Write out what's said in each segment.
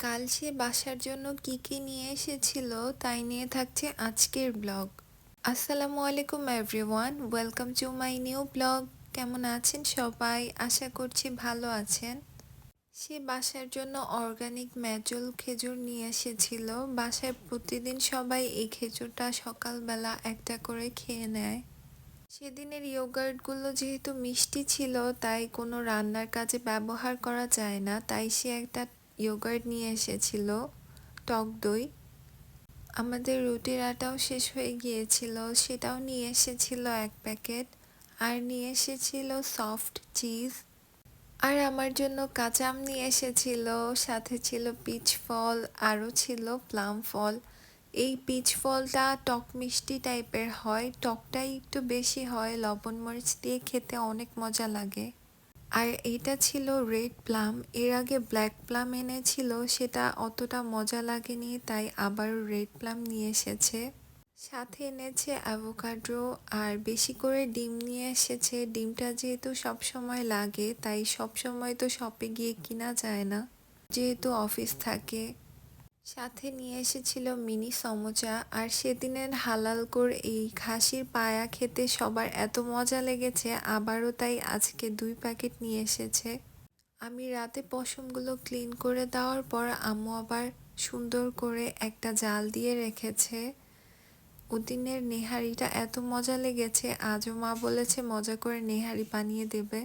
কাল সে বাসার জন্য কি কি নিয়ে এসেছিল তাই নিয়ে থাকছে আজকের ব্লগ। আসসালামু আলাইকুম everyone, welcome to my new blog. কেমন আছেন সবাই? আশা করছি ভালো আছেন। সে বাসার জন্য অর্গানিক ম্যাজল খেজুর নিয়ে এসেছিল। বাসায় প্রতিদিন সবাই এই খেজুরটা সকালবেলা একটা করে খেয়ে নেয়। সেদিনের ইয়োগার্টগুলো যেহেতু মিষ্টি ছিল তাই কোনো রান্নার কাজে ব্যবহার করা যায় না, তাই সে একটা ইয়োগার্ট নিয়ে এসেছিল, টক দই। আমাদের রুটির আটাও শেষ হয়ে গিয়েছিল, সেটাও নিয়ে এসেছিল এক প্যাকেট। আর নিয়ে এসেছিল সফট চিজ। আর আমার জন্য কাঁচা আম নিয়ে এসেছিল, সাথে ছিল পিচ ফল, আরও ছিল প্লাম ফল। এই পিচ ফলটা টক মিষ্টি টাইপের হয়, টকটাই একটু বেশি হয়, লবণ মরিচ দিয়ে খেতে অনেক মজা লাগে। আর এটা ছিল রেড প্লাম। এর আগে ব্ল্যাক প্লাম এনেছিল, সেটা অতটা মজা লাগেনি, তাই আবারও রেড প্লাম নিয়ে এসেছে। সাথে এনেছে অ্যাভোকাডো আর বেশি করে ডিম নিয়ে এসেছে। ডিমটা যেহেতু সব সময় লাগে তাই সব সময় তো শপে গিয়ে কিনা যায় না, যেহেতু অফিস থাকে। সাথে নিয়ে এসেছিল মিনি সমোচা। আর সেদিনের হালালকোর এই খাসির পায়া খেতে সবার এত মজা লেগেছে, আবারও তাই আজকে 2 প্যাকেট নিয়ে এসেছে। আমি রাতে পশমগুলো ক্লিন করে দেওয়ার পর আম্মু আবার সুন্দর করে একটা জাল দিয়ে রেখেছে। ওদিনের নেহারিটা এত মজা লেগেছে, আজও মা বলেছে মজা করে নেহারি বানিয়ে দেবে।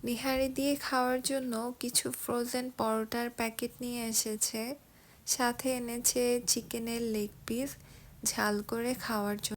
নেহারি দিয়ে খাওয়ার জন্য কিছু ফ্রোজেন পরোটার প্যাকেট নিয়ে এসেছে। সাথে এনেছে চিকেনের লেগ পিস ঝাল করে খাওয়ার জন্য।